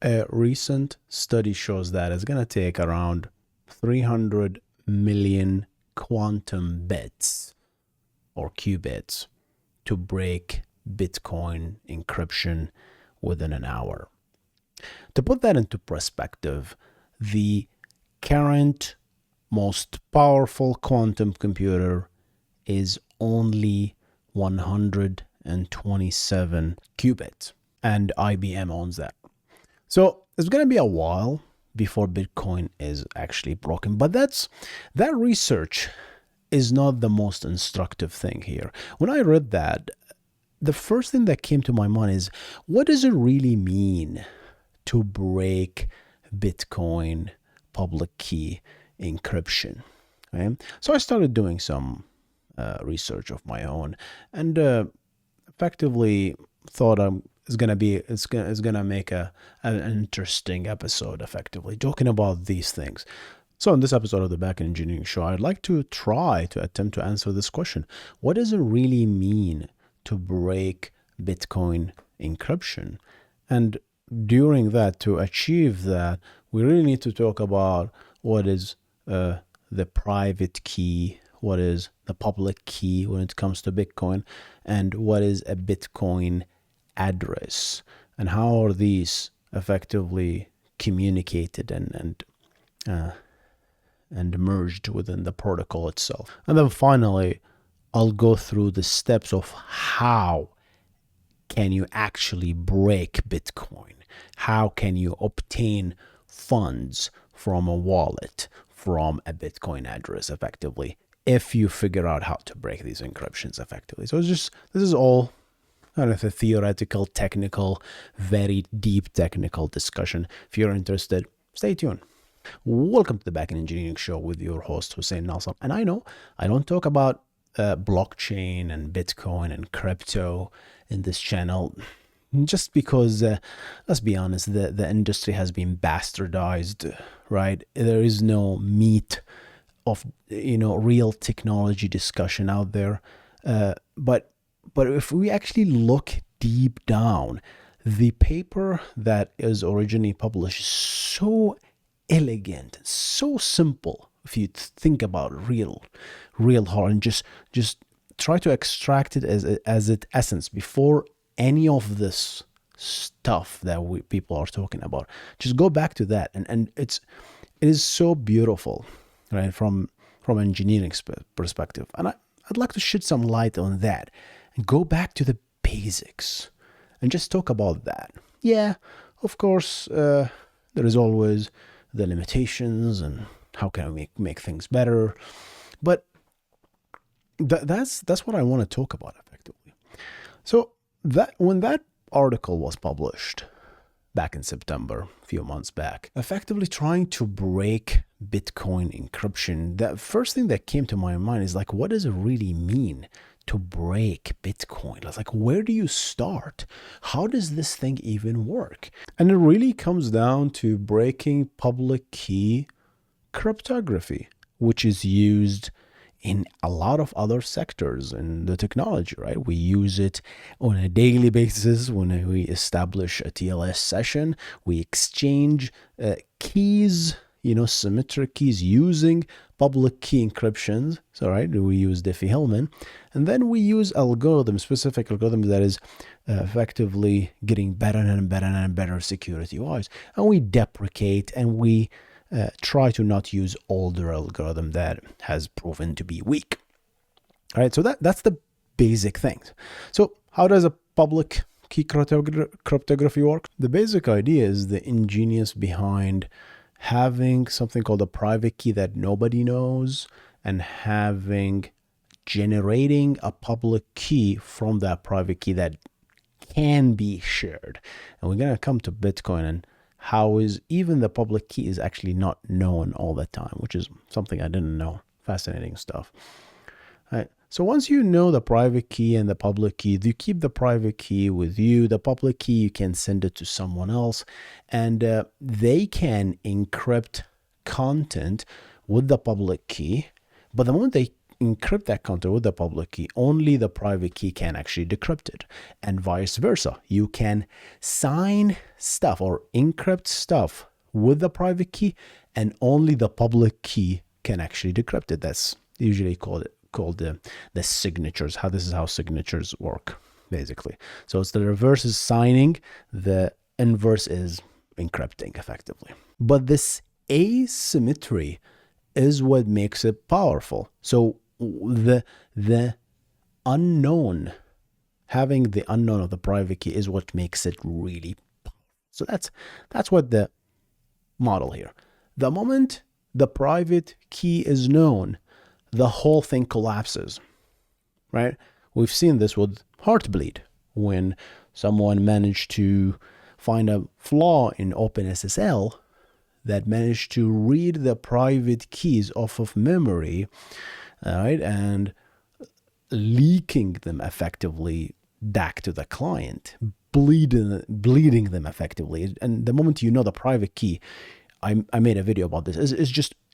A recent study shows that it's going to take around 300 million quantum bits or qubits to break Bitcoin encryption within an hour. To put that into perspective, the current most powerful quantum computer is only 127 qubits, and IBM owns that. So it's going to be a while before Bitcoin is actually broken, but that research is not the most instructive thing here. When I read that, the first thing that came to my mind is, what does it really mean to break Bitcoin public key encryption? Okay? So I started doing some research of my own, and effectively thought it's gonna make an interesting episode, effectively talking about these things. So in this episode of the Backend Engineering Show, I'd like to attempt to answer this question: what does it really mean to break Bitcoin encryption? And during that, to achieve that, we really need to talk about what is the private key, what is the public key when it comes to Bitcoin, and what is a Bitcoin address, and how are these effectively communicated and merged within the protocol itself. And then finally, I'll go through the steps of how can you actually break Bitcoin? How can you obtain funds from a wallet, from a Bitcoin address effectively, if you figure out how to break these encryptions effectively. So this is all kind of a theoretical, technical, very deep technical discussion. If you're interested, stay tuned. Welcome to the Backend Engineering Show with your host, Hussein Nasser. And I know I don't talk about blockchain and Bitcoin and crypto in this channel just because, let's be honest, the industry has been bastardized, right? There is no meat of real technology discussion out there. But if we actually look deep down, the paper that is originally published is so elegant, so simple. If you think about real hard, and just try to extract it as its essence before any of this stuff that people are talking about. Just go back to that, and it is so beautiful, right? From engineering perspective, and I'd like to shed some light on that and go back to the basics and just talk about that. Yeah, of course, there is always the limitations and how can we make things better, but that's what I want to talk about effectively. So that when that article was published back in September, a few months back, effectively trying to break Bitcoin encryption, the first thing that came to my mind is like, what does it really mean to break Bitcoin? It's like, where do you start? How does this thing even work? And it really comes down to breaking public key cryptography, which is used in a lot of other sectors in the technology, right? We use it on a daily basis when we establish a TLS session. We exchange keys, symmetric keys using public key encryptions. So, right, we use Diffie-Hellman. And then we use specific algorithms that is effectively getting better and better and better security-wise. And we deprecate and we try to not use older algorithm that has proven to be weak. All right, so that's the basic things. So how does a public key cryptography work? The basic idea is the ingenious behind having something called a private key that nobody knows and generating a public key from that private key that can be shared. And we're going to come to Bitcoin and how is even the public key is actually not known all the time, which is something I didn't know. Fascinating stuff. All right. So once you know the private key and the public key, you keep the private key with you. The public key, you can send it to someone else, and they can encrypt content with the public key. But the moment they encrypt that counter with the public key, only the private key can actually decrypt it, and vice versa. You can sign stuff or encrypt stuff with the private key, and only the public key can actually decrypt it. That's usually called the signatures. This is how signatures work, basically. So it's the reverse is signing, the inverse is encrypting effectively. But this asymmetry is what makes it powerful. So the unknown, having the unknown of the private key is what makes it really powerful. So that's what the model here. The moment the private key is known, the whole thing collapses, right? We've seen this with Heartbleed, when someone managed to find a flaw in OpenSSL that managed to read the private keys off of memory, right, and leaking them effectively back to the client, bleeding them effectively. And the moment you know the private key, I made a video about this.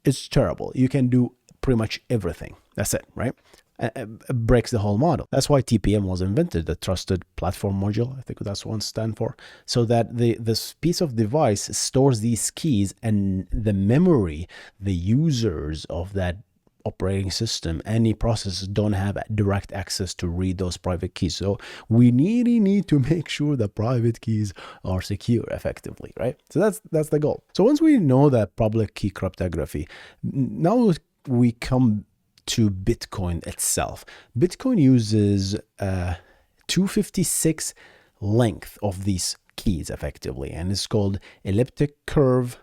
It's terrible. You can do pretty much everything. That's it, right? It breaks the whole model. That's why TPM was invented, the Trusted Platform Module. I think that's what it stands for. So that this piece of device stores these keys, and the memory, the users of that operating system, any processes don't have direct access to read those private keys. So we really need to make sure the private keys are secure effectively, right? So that's the goal. So once we know that public key cryptography, now we come to Bitcoin itself. Bitcoin uses 256 length of these keys effectively, and it's called elliptic curve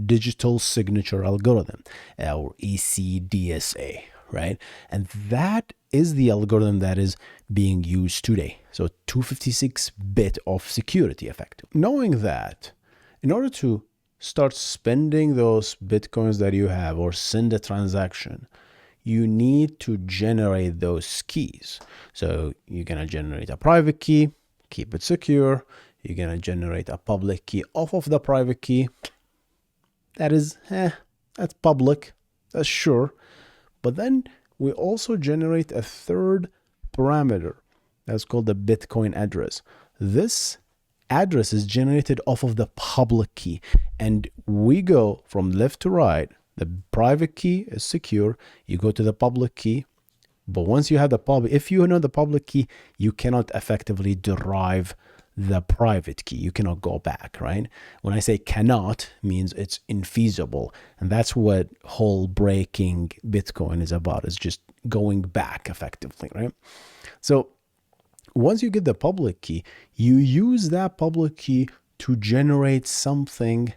digital signature algorithm, or ECDSA, right? And that is the algorithm that is being used today. So 256 bit of security effective. Knowing that, in order to start spending those Bitcoins that you have or send a transaction, you need to generate those keys. So you're going to generate a private key, keep it secure. You're going to generate a public key off of the private key. That is, that's public, that's sure. But then we also generate a third parameter that's called the Bitcoin address. This address is generated off of the public key, and we go from left to right. The private key is secure. You go to the public key, but once you have the public, if you know the public key, you cannot effectively derive the private key. You cannot go back, right? When I say cannot, means it's infeasible, and that's what whole breaking Bitcoin is about. Is just going back effectively, right? So once you get the public key, you use that public key to generate something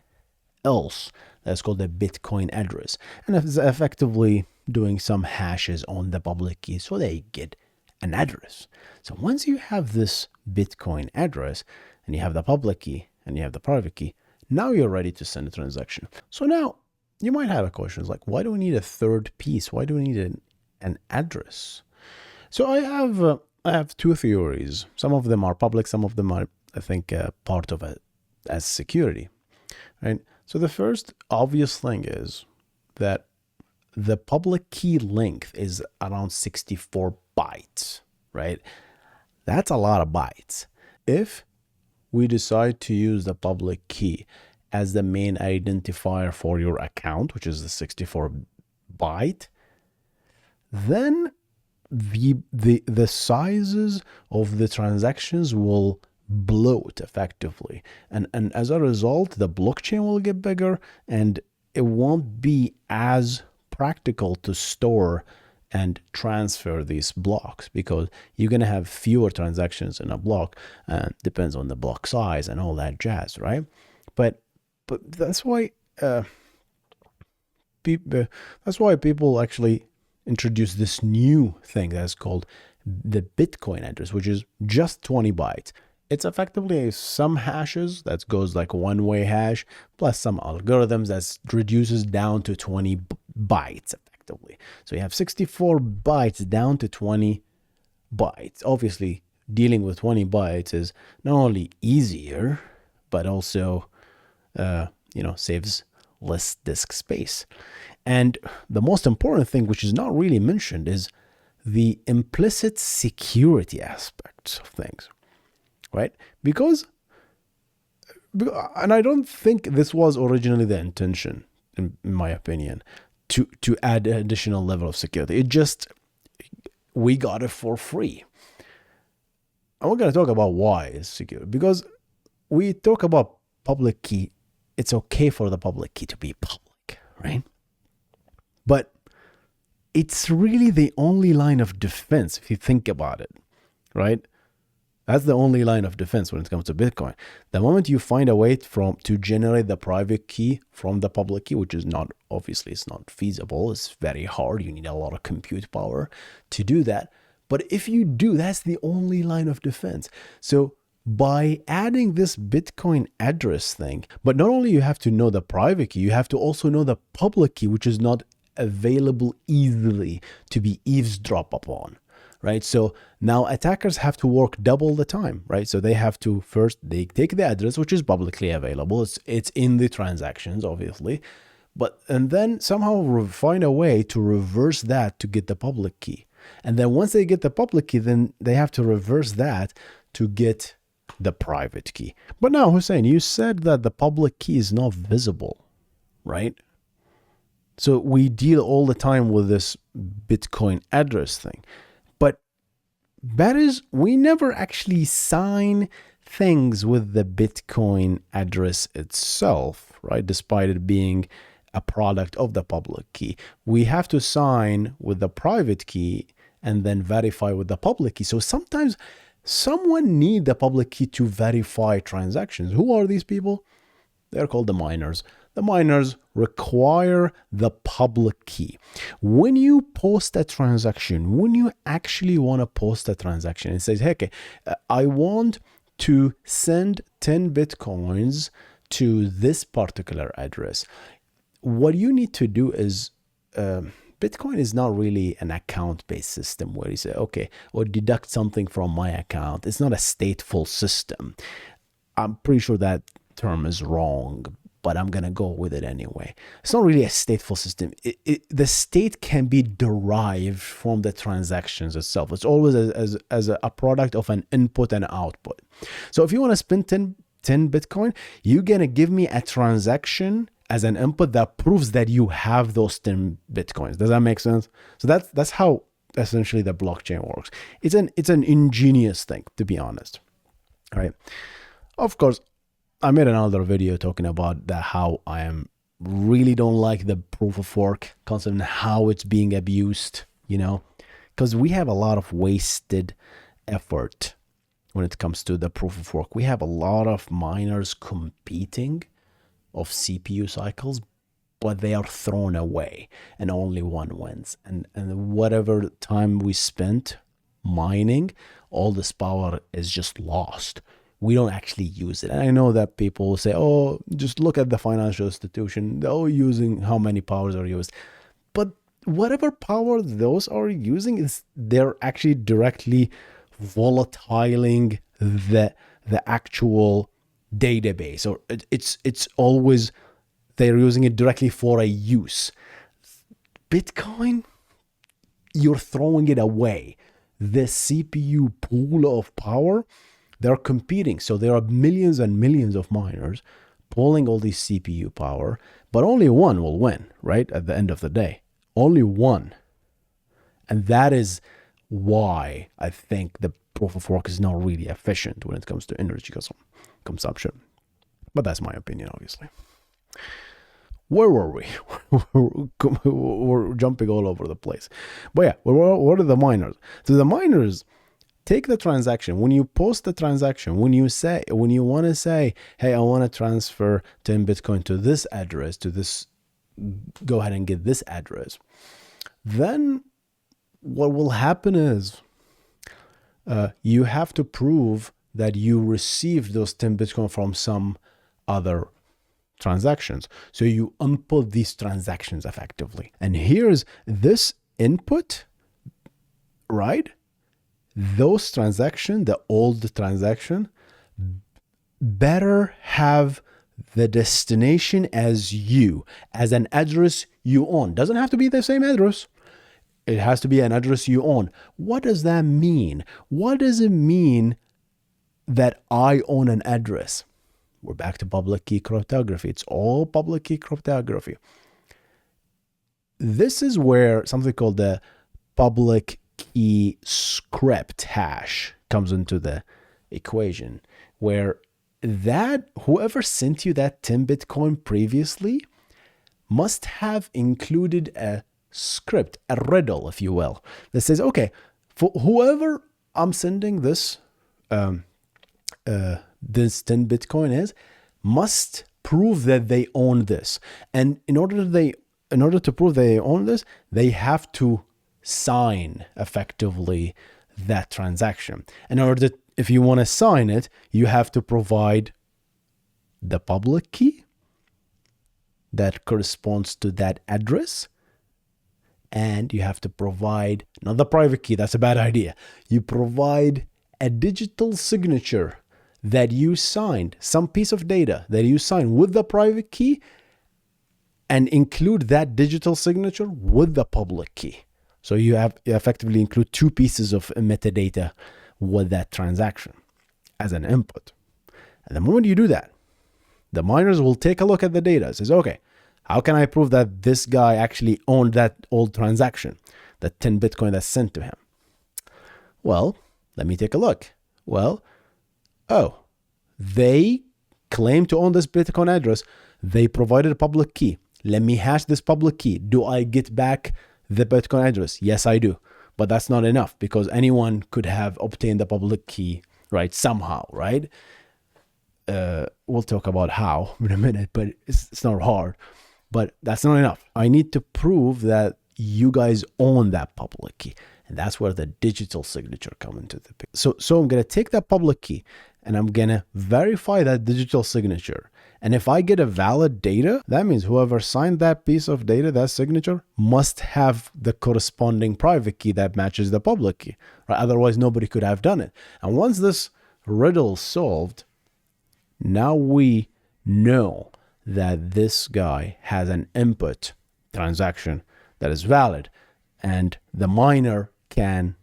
else that's called the Bitcoin address, and it's effectively doing some hashes on the public key so they get an address. So once you have this Bitcoin address, and you have the public key and you have the private key, now you're ready to send a transaction. So now you might have a question like, why do we need a third piece? Why do we need an address? So I have two theories. Some of them are public, some of them are, I think, part of it as security, right? So the first obvious thing is that the public key length is around 64 bytes, right? That's a lot of bytes. If we decide to use the public key as the main identifier for your account, which is the 64 byte, then the sizes of the transactions will bloat effectively, and as a result the blockchain will get bigger, and it won't be as practical to store and transfer these blocks, because you're going to have fewer transactions in a block. Depends on the block size and all that jazz, right? But that's why people actually introduce this new thing that's called the Bitcoin address, which is just 20 bytes. It's effectively some hashes that goes like one-way hash plus some algorithms that reduces down to 20 bytes effectively. So you have 64 bytes down to 20 bytes. Obviously, dealing with 20 bytes is not only easier, but also saves less disk space. And the most important thing, which is not really mentioned, is the implicit security aspects of things, right? Because, and I don't think this was originally the intention, in my opinion, to add an additional level of security. It just, we got it for free. And we're going to talk about why it's secure. Because we talk about public key, it's okay for the public key to be public, right? But it's really the only line of defense if you think about it, right? That's the only line of defense when it comes to Bitcoin. The moment you find a way to generate the private key from the public key, which is not, obviously it's not feasible, it's very hard, you need a lot of compute power to do that. But if you do, that's the only line of defense. So by adding this Bitcoin address thing, but not only you have to know the private key, you have to also know the public key, which is not available easily to be eavesdropped upon, right? So now attackers have to work double the time, right? So they have to first, they take the address, which is publicly available. It's in the transactions, obviously, and then somehow find a way to reverse that to get the public key. And then once they get the public key, then they have to reverse that to get the private key. But now, Hussein, you said that the public key is not visible, right? So we deal all the time with this Bitcoin address thing. But that is, we never actually sign things with the Bitcoin address itself, right? Despite it being a product of the public key. We have to sign with the private key and then verify with the public key. So sometimes someone needs the public key to verify transactions. Who are these people? They're called the miners. The miners require the public key. When you post a transaction, when you actually want to post a transaction, it says, hey, okay, I want to send 10 Bitcoins to this particular address. What you need to do is, Bitcoin is not really an account-based system where you say, okay, or deduct something from my account. It's not a stateful system. I'm pretty sure that term is wrong, but I'm going to go with it anyway. It's not really a stateful system. The state can be derived from the transactions itself. It's always as a product of an input and output. So if you want to spend 10 Bitcoin, you're going to give me a transaction as an input that proves that you have those 10 Bitcoins. Does that make sense? So that's how essentially the blockchain works. It's an ingenious thing, to be honest. All right. Of course, I made another video talking about how I really don't like the proof of work concept and how it's being abused, because we have a lot of wasted effort when it comes to the proof of work. We have a lot of miners competing of CPU cycles, but they are thrown away and only one wins. And whatever time we spent mining, all this power is just lost. We don't actually use it. And I know that people will say, oh, just look at the financial institution. They're using how many powers are used. But whatever power those are using, they're actually directly volatiling the actual database, or it's always, they're using it directly for a use. Bitcoin, you're throwing it away. The CPU pool of power, they're competing. So there are millions and millions of miners pulling all this CPU power, but only one will win, right? At the end of the day, only one. And that is why I think the proof of work is not really efficient when it comes to energy consumption. But that's my opinion, obviously. Where were we? We're jumping all over the place. But yeah, what are the miners? So the miners take the transaction. When you post the transaction, when you want to say, hey, I want to transfer 10 Bitcoin to this address, go ahead and get this address. Then what will happen is you have to prove that you received those 10 Bitcoin from some other transactions. So you input these transactions effectively. And here's this input, right? Those transactions, the old transaction, better have the destination as you, as an address you own. Doesn't have to be the same address. It has to be an address you own. What does that mean? What does it mean that I own an address? We're back to public key cryptography. It's all public key cryptography. This is where something called the public key script hash comes into the equation, where that whoever sent you that 10 Bitcoin previously must have included a script, a riddle, if you will, that says, okay, for whoever I'm sending this this 10 Bitcoin is, must prove that they own this. And in order to prove they own this, they have to sign effectively that transaction. In order to, if you want to sign it, you have to provide the public key that corresponds to that address. And you have to provide, not the private key, that's a bad idea. You provide a digital signature that you signed, some piece of data that you signed with the private key, and include that digital signature with the public key. So you effectively include two pieces of metadata with that transaction as an input. And the moment you do that, the miners will take a look at the data and says, okay, how can I prove that this guy actually owned that old transaction, that 10 Bitcoin that's sent to him? Well, let me take a look. Well, they claim to own this Bitcoin address. They provided a public key. Let me hash this public key. Do I get back the Bitcoin address? Yes, I do. But that's not enough, because anyone could have obtained the public key, right? Somehow, right? We'll talk about how in a minute, but it's not hard. But that's not enough. I need to prove that you guys own that public key. And that's where the digital signature comes into the picture. So I'm going to take that public key and I'm going to verify that digital signature. And if I get a valid data, that means whoever signed that piece of data, that signature, must have the corresponding private key that matches the public key. Right? Otherwise, nobody could have done it. And once this riddle is solved, now we know that this guy has an input transaction that is valid, and the miner can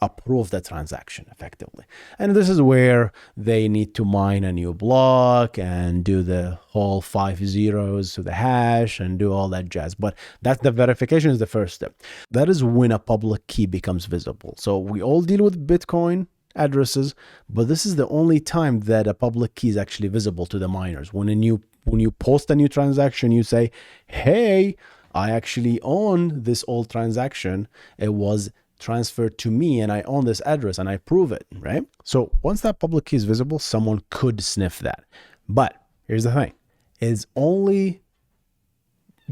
approve the transaction effectively. And this is where they need to mine a new block and do the whole 5 zeros to the hash and do all that jazz. But that's the verification is the first step. That is when a public key becomes visible. So we all deal with Bitcoin addresses, but this is the only time that a public key is actually visible to the miners. When you post a new transaction, you say, hey, I actually own this old transaction. It was transferred to me and I own this address and I prove it, right? So once that public key is visible, someone could sniff that. But here's the thing. It's only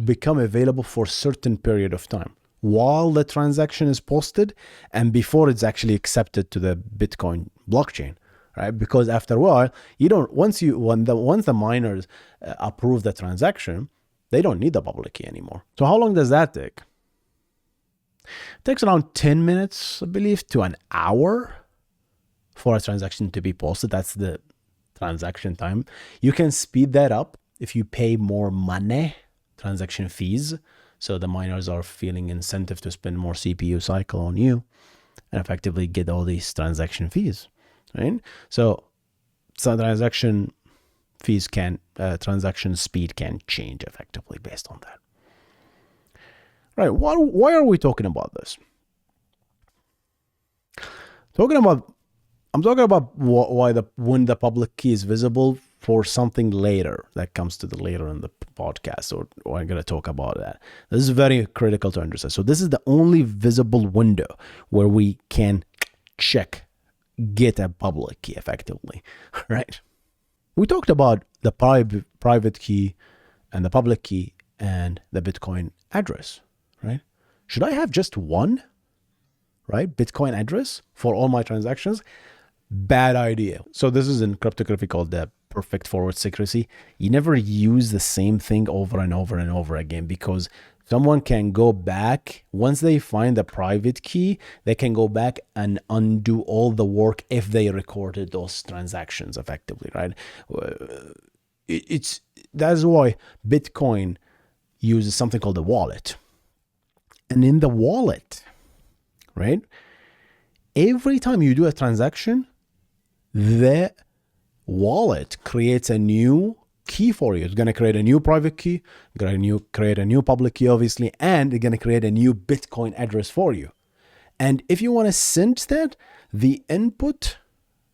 become available for a certain period of time while the transaction is posted and before it's actually accepted to the Bitcoin blockchain, right? Because after a while, once the miners approve the transaction, they don't need the public key anymore. So how long does that take? It takes around 10 minutes, I believe, to an hour for a transaction to be posted. That's the transaction time. You can speed that up if you pay more money, transaction fees. So the miners are feeling incentive to spend more CPU cycle on you and effectively get all these transaction fees, right? So transaction fees transaction speed can change effectively based on that. Right, why are we talking about this? I'm talking about when the public key is visible for something later that comes to the later in the podcast, or I'm going to talk about that. This is very critical to understand. So this is the only visible window where we can get a public key effectively, right? We talked about the private key and the public key and the Bitcoin address, right? Should I have just one, right, Bitcoin address for all my transactions? Bad idea. So this is in cryptography called the perfect forward secrecy. You never use the same thing over and over and over again, because someone can go back. Once they find the private key, they can go back and undo all the work if they recorded those transactions effectively, right? that's why Bitcoin uses something called a wallet. And in the wallet, right, every time you do a transaction, the wallet creates a new key for you. It's going to create a new private key, create a new public key, obviously, and it's going to create a new Bitcoin address for you. And if you want to send that, the input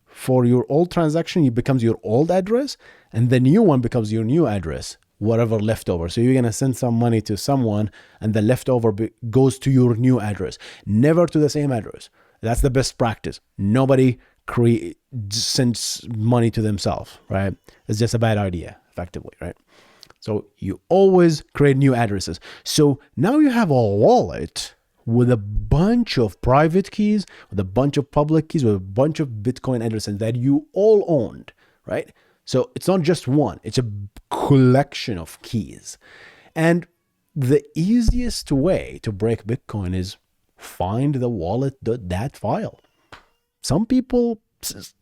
for your old transaction, it becomes your old address, and the new one becomes your new address, whatever leftover. So you're going to send some money to someone, and the leftover goes to your new address, never to the same address. That's the best practice. Nobody sends money to themselves, right? It's just a bad idea, effectively, right? So you always create new addresses. So now you have a wallet with a bunch of private keys, with a bunch of public keys, with a bunch of Bitcoin addresses that you all owned, right? So it's not just one, it's a collection of keys. And the easiest way to break Bitcoin is find the wallet.dat file. Some people just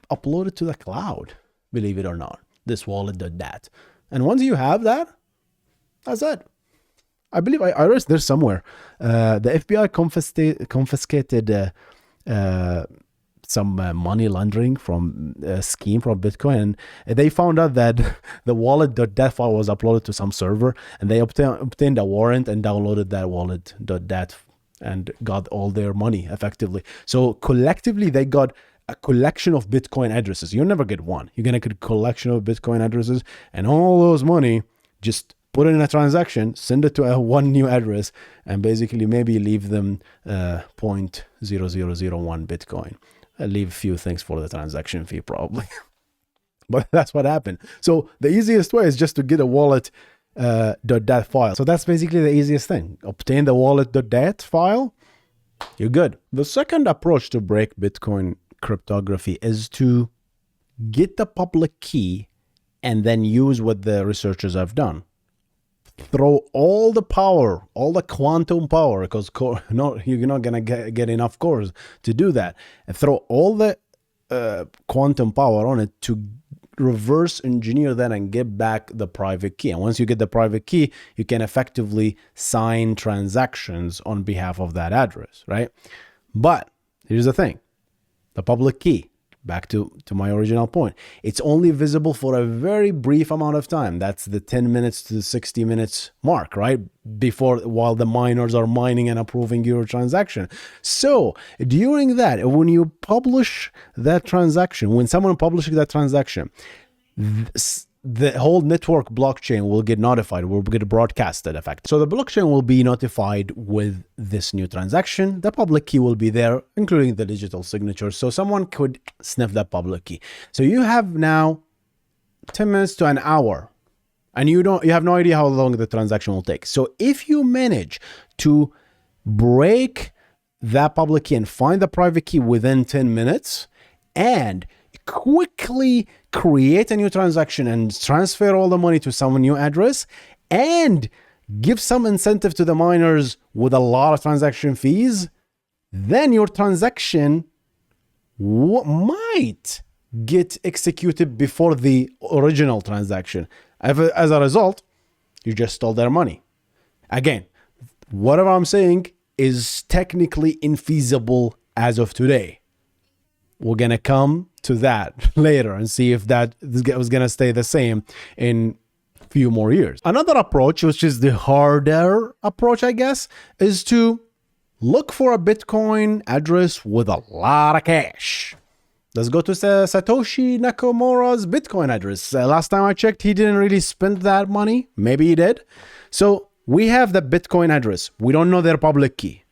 upload it to the cloud, believe it or not, this wallet.dat. And once you have that, that's it. I believe I read there somewhere. The FBI confiscated some money laundering from a scheme from Bitcoin. And they found out that the wallet.dat file was uploaded to some server, and they obtained a warrant and downloaded that wallet.dat and got all their money effectively. So collectively, they got a collection of Bitcoin addresses. You'll never get one. You're going to get a collection of Bitcoin addresses, and all those money, just put it in a transaction, send it to one new address, and basically maybe leave them 0.0001 Bitcoin. Leave a few things for the transaction fee probably. But that's what happened. So the easiest way is just to get a wallet.dat file. So that's basically the easiest thing. Obtain the wallet.dat file, you're good. The second approach to break Bitcoin cryptography is to get the public key and then use what the researchers have done. Throw all the power, all the quantum power, because you're not going to get enough cores to do that. And throw all the quantum power on it to reverse engineer that and get back the private key. And once you get the private key, you can effectively sign transactions on behalf of that address, right? But here's the thing. The public key, back to my original point, it's only visible for a very brief amount of time. That's the 10 minutes to 60 minutes mark, right? While the miners are mining and approving your transaction. So during that, when you publish that transaction, when someone publishes that transaction, the whole network blockchain will get notified, will get broadcasted effect. So the blockchain will be notified with this new transaction. The public key will be there, including the digital signature. So someone could sniff that public key. So you have now 10 minutes to an hour, and you have no idea how long the transaction will take. So if you manage to break that public key and find the private key within 10 minutes and quickly create a new transaction and transfer all the money to some new address and give some incentive to the miners with a lot of transaction fees, then your transaction might get executed before the original transaction. As a result, you just stole their money. Again, whatever I'm saying is technically infeasible as of today. We're going to come to that later and see if that was going to stay the same in a few more years. Another approach, which is the harder approach, I guess, is to look for a Bitcoin address with a lot of cash. Let's go to Satoshi Nakamoto's Bitcoin address. Last time I checked, he didn't really spend that money. Maybe he did. So we have the Bitcoin address. We don't know their public key,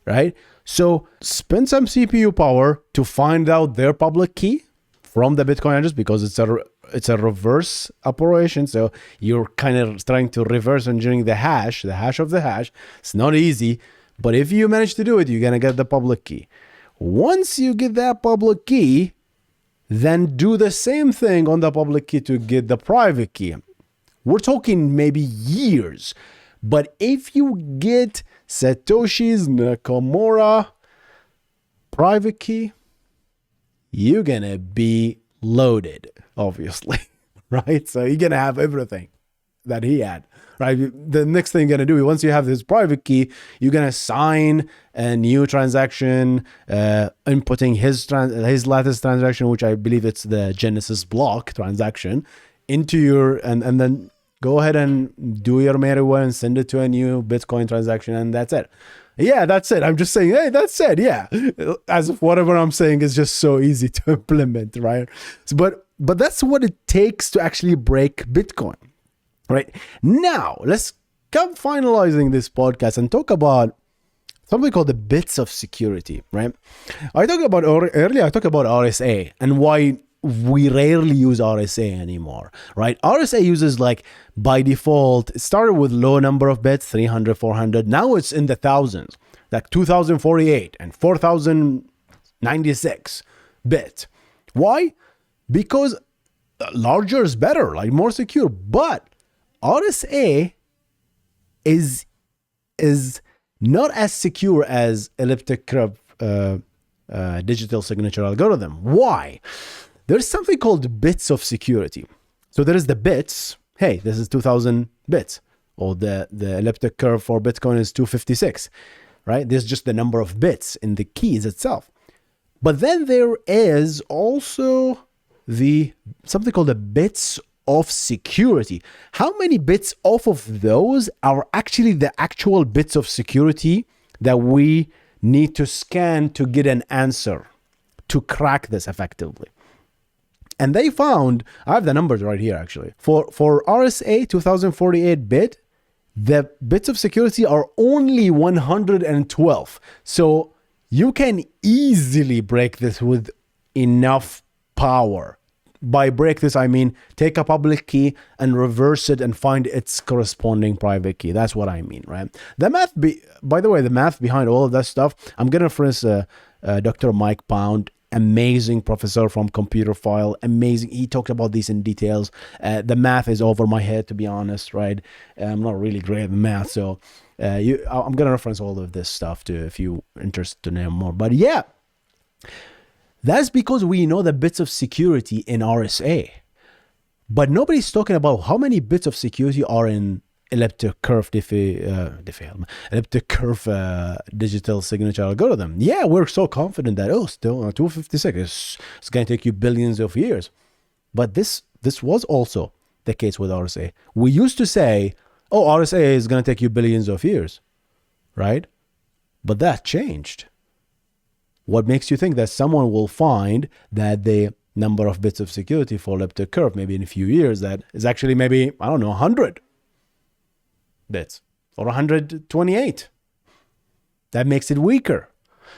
right? So spend some CPU power to find out their public key from the Bitcoin address, because it's a reverse operation. So you're kind of trying to reverse engineering the hash of the hash. It's not easy, but if you manage to do it, you're going to get the public key. Once you get that public key, then do the same thing on the public key to get the private key. We're talking maybe years. But if you get Satoshi's Nakamoto private key, you're gonna be loaded. obviously, right? So you're going to have everything that he had, right? The next thing you're going to do, once you have this private key, you're going to sign a new transaction, inputting his latest transaction, which I believe it's the Genesis block transaction, into your, and then go ahead and do your merry way and send it to a new Bitcoin transaction, and that's it. Yeah, that's it. I'm just saying, hey, that's it. Yeah. As if whatever I'm saying is just so easy to implement, right? So, but that's what it takes to actually break Bitcoin, right? Now, let's come finalizing this podcast and talk about something called the bits of security, right? I talked about earlier, I talked about RSA and why we rarely use RSA anymore, right? RSA uses, like, by default, it started with low number of bits, 300, 400. Now it's in the thousands, like 2048 and 4096 bit. Why? Because larger is better, like more secure. But RSA is not as secure as elliptic curve digital signature algorithm. Why? There's something called bits of security. So there is the bits. Hey, this is 2000 bits. Or the elliptic curve for Bitcoin is 256, right? This is just the number of bits in the keys itself. But then there is also something called the bits of security. How many bits off of those are actually the actual bits of security that we need to scan to get an answer to crack this effectively? And they found, I have the numbers right here actually. For RSA 2048 bit, the bits of security are only 112. So you can easily break this with enough power. By break this, I mean take a public key and reverse it and find its corresponding private key. That's what I mean, right? The math, by the way, the math behind all of that stuff, I'm going to reference Dr. Mike Pound, amazing professor from Computer File, amazing. He talked about these in details. The math is over my head, to be honest, right? I'm not really great at math, so I'm going to reference all of this stuff too if you're interested to know more. But yeah, that's because we know the bits of security in RSA. But nobody's talking about how many bits of security are in elliptic curve elliptic curve digital signature algorithm. Yeah, we're so confident that still 256 it's going to take you billions of years. But this was also the case with RSA. We used to say, RSA is going to take you billions of years, right? But that changed. What makes you think that someone will find that the number of bits of security for elliptic curve maybe in a few years that is actually maybe, 100 bits or 128? That makes it weaker.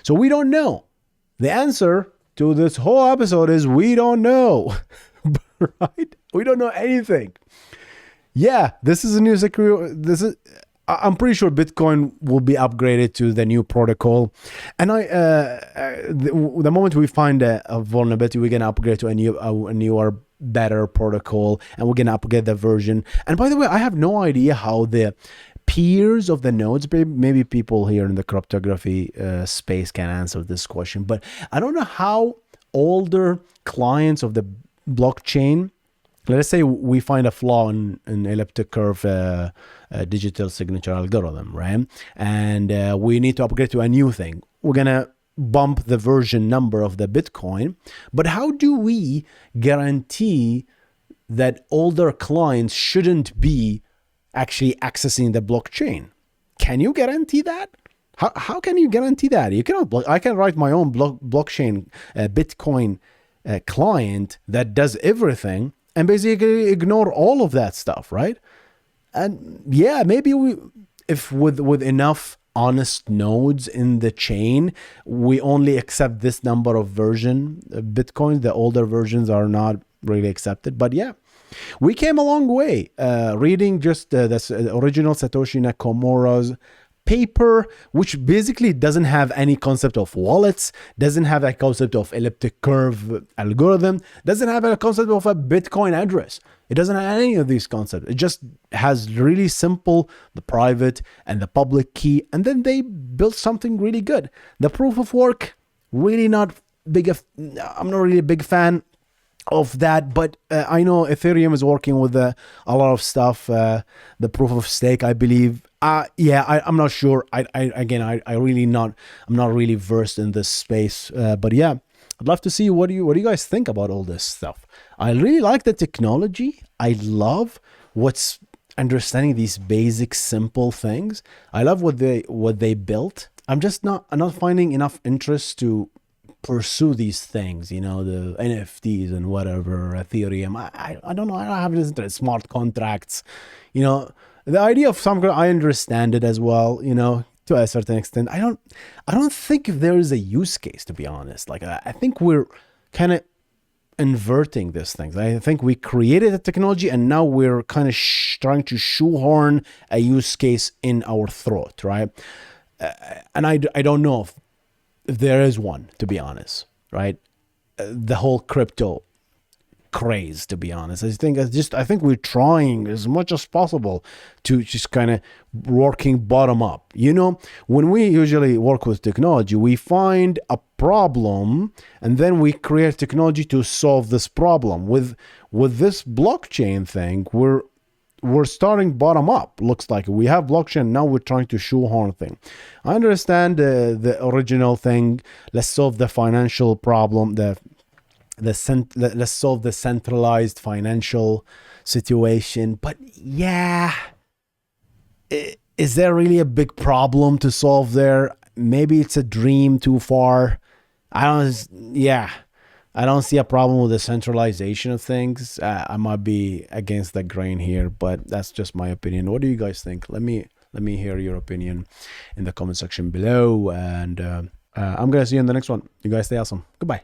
So we don't know. The answer to this whole episode is we don't know, right? We don't know anything. Yeah, this is a new security. I'm pretty sure Bitcoin will be upgraded to the new protocol. And the moment we find a vulnerability, we're going to upgrade to a newer, better protocol, and we're going to upgrade the version. And by the way, I have no idea how the peers of the nodes, maybe people here in the cryptography space can answer this question, but I don't know how older clients of the blockchain, let's say we find a flaw in elliptic curve digital signature algorithm, right? And we need to upgrade to a new thing. We're going to bump the version number of the Bitcoin. But how do we guarantee that older clients shouldn't be actually accessing the blockchain? Can you guarantee that? How can you guarantee that? You cannot. I can write my own blockchain Bitcoin client that does everything and basically ignore all of that stuff, right? And yeah, maybe if with enough honest nodes in the chain, we only accept this number of version Bitcoins. The older versions are not really accepted. But yeah, we came a long way. Reading just the original Satoshi Nakamura's paper, which basically doesn't have any concept of wallets, doesn't have a concept of elliptic curve algorithm, doesn't have a concept of a Bitcoin address. It doesn't have any of these concepts. It just has really simple, the private and the public key. And then they built something really good. The proof of work, really not big. I'm not really a big fan. of that. But I know Ethereum is working with a lot of stuff, the proof of stake, I believe. Yeah, I'm not sure. I really not, I'm not really versed in this space. But yeah, I'd love to see what do you guys think about all this stuff. I really like the technology. I love what's understanding these basic simple things. I love what they built. I'm not finding enough interest to pursue these things, the NFTs and whatever, Ethereum. I don't know. I don't have this interest. Smart contracts, the idea of some, I understand it as well, to a certain extent. I don't think if there is a use case, to be honest. Like, I think we're kind of inverting these things. I think we created a technology and now we're kind of trying to shoehorn a use case in our throat, right? And I don't know if there is one, to be honest, right? The whole crypto craze, to be honest. I think we're trying as much as possible to just kind of working bottom up. When we usually work with technology, we find a problem and then we create technology to solve this problem. With this blockchain thing, we're starting bottom up. Looks like we have blockchain, now we're trying to shoehorn thing. I understand the original thing. Let's solve the financial problem, let's solve the centralized financial situation. But yeah, is there really a big problem to solve there? Maybe it's a dream too far. I don't see a problem with the centralization of things. I might be against the grain here, but that's just my opinion. What do you guys think? Let me hear your opinion in the comment section below, and I'm gonna see you in the next one. You guys stay awesome. Goodbye.